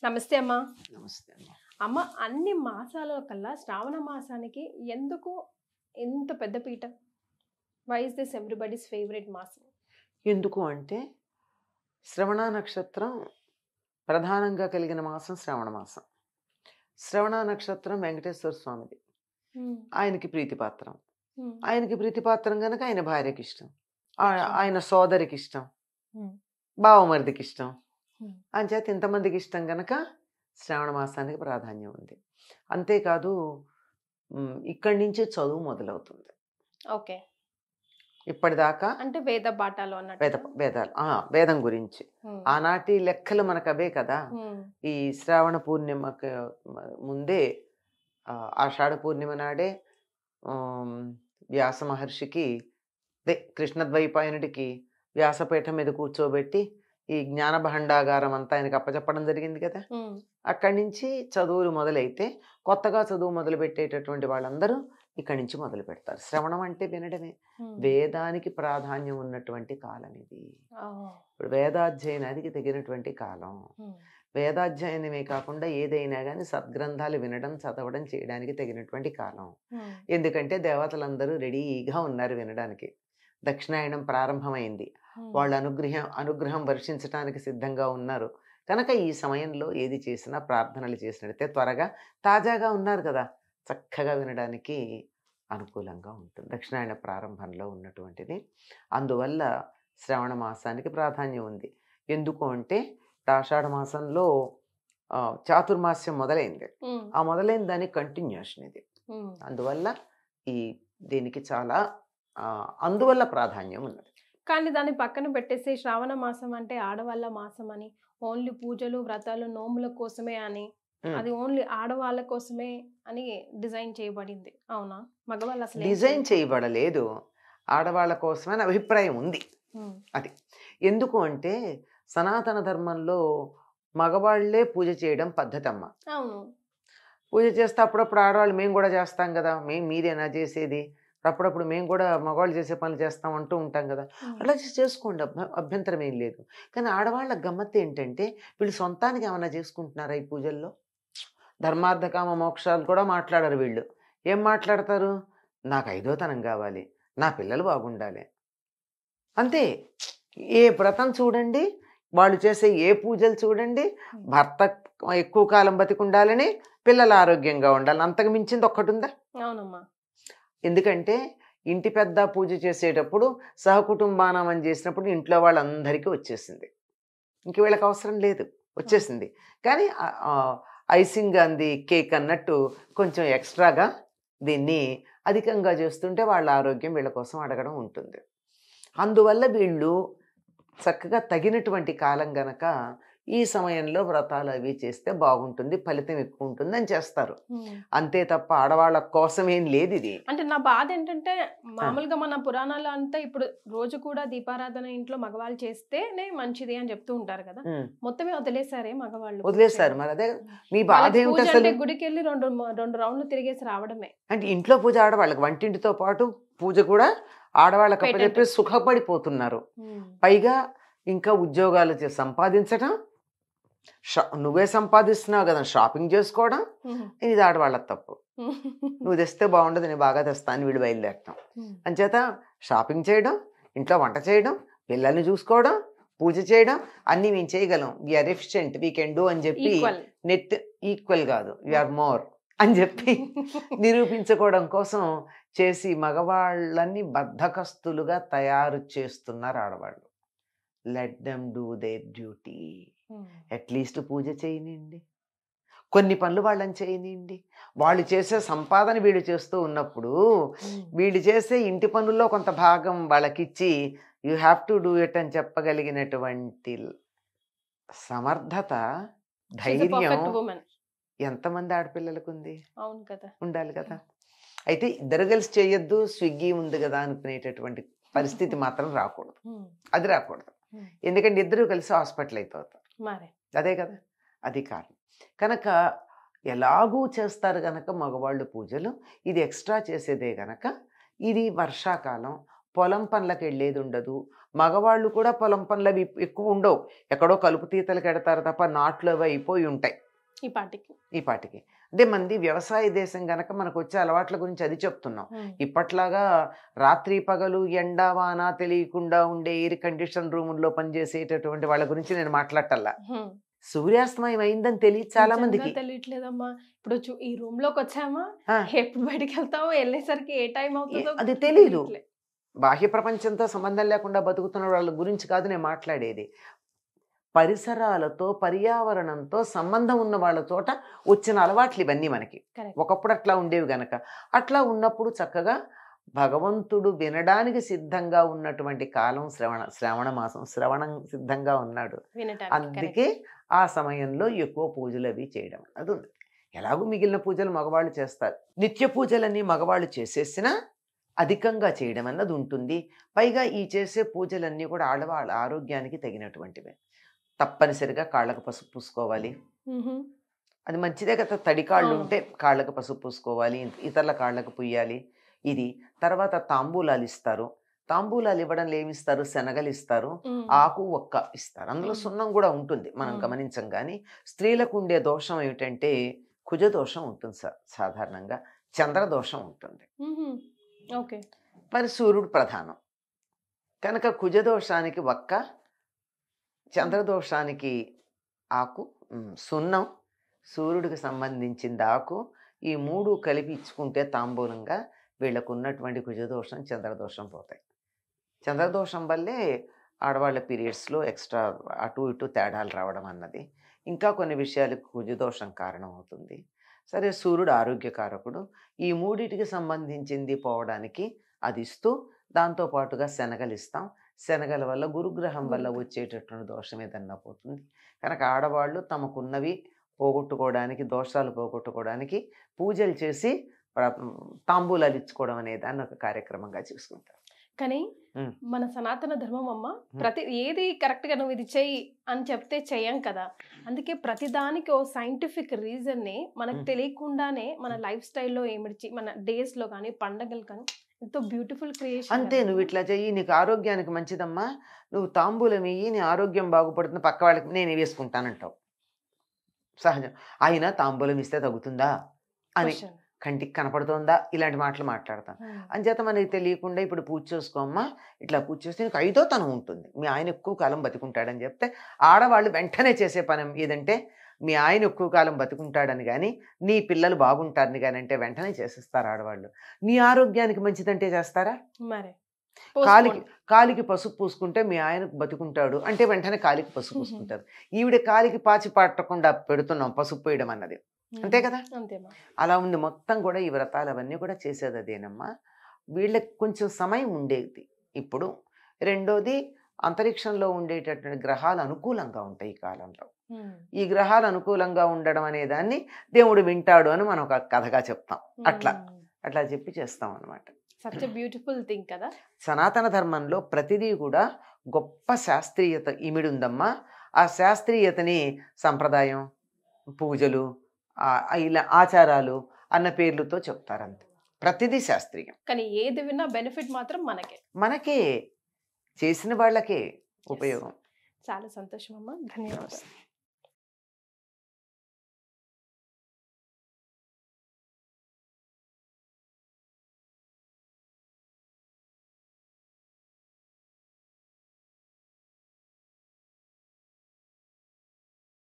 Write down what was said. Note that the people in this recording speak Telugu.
నమస్తే అమ్మా. నమస్తే అమ్మ. అమ్మ, అన్ని మాసాల కల్లా శ్రావణ మాసానికి ఎందుకు ఎంత పెద్ద పీట? Why is this everybody's favourite మాసం? ఎందుకు అంటే శ్రవణ నక్షత్రం ప్రధానంగా కలిగిన మాసం శ్రావణ మాసం. శ్రవణ నక్షత్రం వెంకటేశ్వర స్వామిది. ఆయనకి ప్రీతిపాత్రం. ఆయనకి ప్రీతిపాత్రం గనక ఆయన భార్యకి ఇష్టం, ఆయన సోదరికి ఇష్టం, బావమరిదికి ఇష్టం. అంచేత ఇంతమందికి ఇష్టం గనక శ్రావణ మాసానికి ప్రాధాన్యం ఉంది. అంతేకాదు ఇక్కడి నుంచే చదువు మొదలవుతుంది. ఓకే, ఇప్పటిదాకా అంటే వేద పాఠాలు అన్నట్టు. వేదాలు వేదం గురించి ఆనాటి లెక్కలు మనకు అవే కదా. ఈ శ్రావణ పూర్ణిమకి ముందే ఆషాఢ పూర్ణిమ నాడే వ్యాస మహర్షికి కృష్ణద్వైపాయనుడికి వ్యాసపీఠం మీద కూర్చోబెట్టి ఈ జ్ఞాన భండాగారం అంతా ఆయనకి అప్పచెప్పడం జరిగింది కదా. అక్కడి నుంచి చదువులు మొదలైతే కొత్తగా చదువు మొదలు పెట్టేటటువంటి వాళ్ళందరూ ఇక్కడి నుంచి మొదలు పెడతారు. శ్రవణం అంటే వినడమే. వేదానికి ప్రాధాన్యం ఉన్నటువంటి కాలం ఇది. ఇప్పుడు వేదాధ్యయనానికి తగినటువంటి కాలం. వేదాధ్యయనమే కాకుండా ఏదైనా కానీ సద్గ్రంథాలు వినడం, చదవడం, చేయడానికి తగినటువంటి కాలం. ఎందుకంటే దేవతలందరూ రెడీగా ఉన్నారు వినడానికి. దక్షిణాయనం ప్రారంభమైంది. వాళ్ళు అనుగ్రహం వర్షించడానికి సిద్ధంగా ఉన్నారు కనుక ఈ సమయంలో ఏది చేసినా ప్రార్థనలు చేసినట్టే త్వరగా తాజాగా ఉన్నారు కదా, చక్కగా వినడానికి అనుకూలంగా ఉంటుంది. దక్షిణాయన ప్రారంభంలో ఉన్నటువంటిది. అందువల్ల శ్రవణ మాసానికి ప్రాధాన్యం ఉంది. ఎందుకు అంటే ఆషాఢ మాసంలో చాతుర్మాస్యం మొదలైంది. ఆ మొదలైన దానికి కంటిన్యూషన్ ఇది. అందువల్ల దీనికి చాలా అందువల్ల ప్రాధాన్యం ఉన్నది. కానీ దాన్ని పక్కన పెట్టేసి శ్రావణ మాసం అంటే ఆడవాళ్ళ మాసం అని, ఓన్లీ పూజలు, వ్రతాలు, నోముల కోసమే అని, అది ఓన్లీ ఆడవాళ్ళ కోసమే అని డిజైన్ చేయబడింది. అవునా? మగవాళ్ళు అసలు డిజైన్ చేయబడలేదు, ఆడవాళ్ళ కోసమే అని అభిప్రాయం ఉంది. అది ఎందుకు అంటే సనాతన ధర్మంలో మగవాళ్లే పూజ చేయడం పద్ధతి అమ్మ. అవును, పూజ చేస్తే అప్పుడప్పుడు ఆడవాళ్ళు మేము కూడా చేస్తాం కదా, మీరేనా చేసేది, అప్పుడప్పుడు మేము కూడా మగవాళ్ళు చేసే పనులు చేస్తాం అంటూ ఉంటాం కదా. అలా చేసుకోండి, అభ్యంతరం ఏం లేదు. కానీ ఆడవాళ్ళ గమ్మత్తు ఏంటంటే వీళ్ళు సొంతానికి ఏమన్నా చేసుకుంటున్నారా ఈ పూజల్లో? ధర్మార్థకామ మోక్షాలు కూడా మాట్లాడరు వీళ్ళు. ఏం మాట్లాడతారు? నాకు ఐదోతనం కావాలి, నా పిల్లలు బాగుండాలి, అంతే. ఏ వ్రతం చూడండి, వాళ్ళు చేసే ఏ పూజలు చూడండి, భర్త ఎక్కువ కాలం బతికుండాలని, పిల్లలు ఆరోగ్యంగా ఉండాలి, అంతకు మించింది ఒక్కటి ఉందా? అవునమ్మా. ఎందుకంటే ఇంటి పెద్ద పూజ చేసేటప్పుడు సహకుటుంబానామని చేసినప్పుడు ఇంట్లో వాళ్ళందరికీ వచ్చేసింది, ఇంక వీళ్ళకి అవసరం లేదు, వచ్చేసింది. కానీ ఐసింగ్ అంది కేక్ అన్నట్టు కొంచెం ఎక్స్ట్రాగా దీన్ని అధికంగా చేస్తుంటే వాళ్ళ ఆరోగ్యం వీళ్ళ కోసం అడగడం ఉంటుంది. అందువల్ల వీళ్ళు చక్కగా తగినటువంటి కాలం గనక ఈ సమయంలో వ్రతాలు అవి చేస్తే బాగుంటుంది, ఫలితం ఎక్కువ ఉంటుంది అని చేస్తారు. అంతే తప్ప ఆడవాళ్ళ కోసం ఏం లేదు ఇది. అంటే నా బాధ ఏంటంటే మామూలుగా మన పురాణాలు అంతా ఇప్పుడు రోజు కూడా దీపారాధన ఇంట్లో మగవాళ్ళు చేస్తేనే మంచిది అని చెప్తూ ఉంటారు కదా. మొత్తమే వదిలేసారే మగవాళ్ళు, వదిలేసారు. మరి అదే మీ బాధ ఏమిటి అసలు? గుడికి వెళ్ళి రెండు రౌండ్లు తిరిగేసి రావడమే. అంటే ఇంట్లో పూజ ఆడవాళ్ళకి, వంటింటితో పాటు పూజ కూడా ఆడవాళ్ళకి అప్పచెప్పి సుఖపడిపోతున్నారు. పైగా ఇంకా ఉద్యోగాలు సంపాదించడం, నువ్వే సంపాదిస్తున్నావు కదా, షాపింగ్ చేసుకోవడం, ఇది ఆడవాళ్ళ తప్పు. నువ్వు తెస్తే బాగుండదు, నేను బాగా తెస్తాను వీళ్ళు బయలుదేరటం. అంచేత షాపింగ్ చేయడం, ఇంట్లో వంట చేయడం, పిల్లల్ని చూసుకోవడం, పూజ చేయడం అన్నీ మేము చేయగలం, we are efficient, we can do అని చెప్పి నెట్ ఈక్వల్ కాదు, వీఆర్ మోర్ అని చెప్పి నిరూపించుకోవడం కోసం చేసి మగవాళ్ళని బద్ధకస్తులుగా తయారు చేస్తున్నారు ఆడవాళ్ళు. Let them do their duty. At least పూజ చేయనివ్వండి, కొన్ని పనులు వాళ్ళని చేయనివ్వండి. వాళ్ళు చేసే సంపాదన వీళ్ళు చేస్తూ ఉన్నప్పుడు వీళ్ళు చేసే ఇంటి పనుల్లో కొంత భాగం వాళ్ళకిచ్చి you have to do it అని చెప్పగలిగినటువంటి సమర్థత, ధైర్యం ఎంతమంది ఆడపిల్లలకు ఉంది? అవును కదా, ఉండాలి కదా. అయితే ఇద్దరు కలిసి చేయొద్దు, స్విగ్గీ ఉంది కదా అనుకునేటటువంటి పరిస్థితి మాత్రం రాకూడదు, అది రాకూడదు. ఎందుకంటే ఇద్దరు కలిసి హాస్పిటల్ అయిపోతారు, అదే కదా, అది కారణం. కనుక ఎలాగూ చేస్తారు కనుక మగవాళ్ళు పూజలు, ఇది ఎక్స్ట్రా చేసేదే కనుక ఇది వర్షాకాలం పొలం పనులకు వెళ్ళేది ఉండదు. మగవాళ్ళు కూడా పొలం పనులు అవి ఎక్కువ ఉండవు. ఎక్కడో కలుపు తీతలకు ఎడతారు తప్ప నాట్లు అవి అయిపోయి ఉంటాయి ఈ పాటికి. అంటే మంది వ్యవసాయ దేశం గనక మనకు వచ్చే అలవాట్ల గురించి అది చెప్తున్నాం. ఇప్పట్లాగా రాత్రి పగలు ఎండ వాన తెలియకుండా ఉండే ఎయిర్ కండిషన్ రూముల్లో పనిచేసేటటువంటి వాళ్ళ గురించి నేను మాట్లాడటల్లా. సూర్యాస్తమయం అయిందని తెలియదు చాలా మందికి. తెలియట్లేదమ్మా. ఇప్పుడు ఈ రూమ్ లోకి వచ్చామా, ఎప్పుడు బయటికి వెళ్తామో, వెళ్ళేసరికి ఏ టైం అవుతుందో అది తెలీదు. బాహ్య ప్రపంచంతో సంబంధం లేకుండా బతుకుతున్న వాళ్ళ గురించి కాదు నేను మాట్లాడేది. పరిసరాలతో పర్యావరణంతో సంబంధం ఉన్న వాళ్ళ చోట వచ్చిన అలవాట్లు ఇవన్నీ మనకి. ఒకప్పుడు అట్లా ఉండేవి గనక అట్లా ఉన్నప్పుడు చక్కగా భగవంతుడు వినడానికి సిద్ధంగా ఉన్నటువంటి కాలం శ్రవణ మాసం. శ్రవణం సిద్ధంగా ఉన్నాడు, అందుకే ఆ సమయంలో ఎక్కువ పూజలు అవి చేయడం అది ఉంది. ఎలాగూ మిగిలిన పూజలు మగవాళ్ళు చేస్తారు. నిత్య పూజలన్నీ మగవాళ్ళు చేసేసినా అధికంగా చేయడం అన్నది ఉంటుంది. పైగా ఈ చేసే పూజలన్నీ కూడా ఆడవాళ్ళ ఆరోగ్యానికి తగినటువంటివే. తప్పనిసరిగా కాళ్ళకు పసుపు పూసుకోవాలి. అది మంచిదే కదా. తడి కాళ్ళు ఉంటే కాళ్ళకు పసుపు పూసుకోవాలి, ఇతరుల కాళ్ళకు పుయ్యాలి. ఇది తర్వాత తాంబూలాలు ఇస్తారు. తాంబూలాలు ఇవ్వడంలో ఏమిస్తారు? శనగలు ఇస్తారు, ఆకు ఒక్క ఇస్తారు. అందులో సున్నం కూడా ఉంటుంది, మనం గమనించం. కానీ స్త్రీలకు ఉండే దోషం ఏమిటంటే కుజ దోషం ఉంటుంది సాధారణంగా, చంద్రదోషం ఉంటుంది. మరి సూర్యుడు ప్రధానం కనుక కుజదోషానికి ఒక్క, చంద్రదోషానికి ఆకు, సున్నం, సూర్యుడికి సంబంధించింది ఆకు, ఈ మూడు కలిపి ఇచ్చుకుంటే తాంబూలంగా వీళ్ళకు ఉన్నటువంటి కుజదోషం చంద్రదోషం పోతాయి. చంద్రదోషం వల్లే ఆడవాళ్ళ పీరియడ్స్లో ఎక్స్ట్రా అటు ఇటు తేడాలు రావడం అన్నది, ఇంకా కొన్ని విషయాలకు కుజదోషం కారణం అవుతుంది. సరే, సూర్యుడు ఆరోగ్యకారకుడు. ఈ మూడిటికి సంబంధించింది పోవడానికి అది ఇస్తూ దాంతోపాటుగా శనగలు ఇస్తాం. శనగల వల్ల గురుగ్రహం వల్ల వచ్చేటటువంటి దోషం ఏదన్నా పోతుంది. కనుక ఆడవాళ్ళు తమకున్నవి పోగొట్టుకోవడానికి, దోషాలు పోగొట్టుకోవడానికి పూజలు చేసి తాంబూలాలు ఇచ్చుకోవడం అనే దాన్ని ఒక కార్యక్రమంగా చూసుకుంటారు. కానీ మన సనాతన ధర్మం అమ్మ ప్రతి ఏది కరెక్ట్ గా నువ్వు ఇది చెయ్యి అని చెప్తే చెయ్యం కదా. అందుకే ప్రతిదానికి ఓ సైంటిఫిక్ రీజన్ ని మనకు తెలియకుండానే మన లైఫ్ స్టైల్లో ఏమిడిచి మన డేస్ లో కానీ పండగలు కానీ ఎంతో బ్యూటిఫుల్ క్రియేషన్. అంతే, నువ్వు ఇట్లా చెయ్యి, నీకు ఆరోగ్యానికి మంచిదమ్మా, నువ్వు తాంబూలం ఇయ్యి, నీ ఆరోగ్యం బాగుపడుతుంది, పక్క వాళ్ళకి నేను వేసుకుంటానంటావు. సహజం. అయినా తాంబూలం ఇస్తే తగ్గుతుందా అని, కంటికి కనపడుతుందా, ఇలాంటి మాటలు మాట్లాడతాను. అంచేత మనకి తెలియకుండా ఇప్పుడు పూజ చేసుకోమ్మా, ఇట్లా పూజ చేస్తే నీకు 5వ తనం ఉంటుంది, మీ ఆయన ఎక్కువ కాలం బతికుంటాడని చెప్తే ఆడవాళ్ళు వెంటనే చేసే పని ఏదంటే మీ ఆయన ఎక్కువ కాలం బతికుంటాడని కానీ, నీ పిల్లలు బాగుంటారని కానీ అంటే వెంటనే చేసేస్తారు ఆడవాళ్ళు. నీ ఆరోగ్యానికి మంచిదంటే చేస్తారా? మరి కాలికి పసుపు పూసుకుంటే మీ ఆయన బతుకుంటాడు అంటే వెంటనే కాలికి పసుపు పూసుకుంటారు. ఈవిడ కాలికి పాచి పట్టకుండా పెడుతున్నాం పసుపు వేయడం అన్నది, అంతే కదా. అలా ఉంది మొత్తం కూడా. ఈ వ్రతాలు అవన్నీ కూడా చేసేది అదేనమ్మా. వీళ్ళకి కొంచెం సమయం ఉండేది ఇప్పుడు. రెండోది, అంతరిక్షంలో ఉండేటటువంటి గ్రహాలు అనుకూలంగా ఉంటాయి ఈ కాలంలో. ఈ గ్రహాలు అనుకూలంగా ఉండడం అనే దాన్ని దేవుడు వింటాడు అని మనం ఒక కథగా చెప్తాం. అట్లా చెప్పి చేస్తాం అన్నమాట. సచ్ ఎ బ్యూటిఫుల్ థింగ్ కదా. సనాతన ధర్మంలో ప్రతిదీ కూడా గొప్ప శాస్త్రీయత ఇమిడి ఉందమ్మా. ఆ శాస్త్రీయతని సంప్రదాయం, పూజలు, ఇలా ఆచారాలు అన్న పేర్లతో చెప్తారంతే. ప్రతిదీ శాస్త్రీయం. కానీ ఏది విన్నా బెనిఫిట్ మాత్రం మనకే చేసిన వాళ్ళకే ఉపయోగం. చాలా సంతోషం అమ్మా, ధన్యవాదాలు.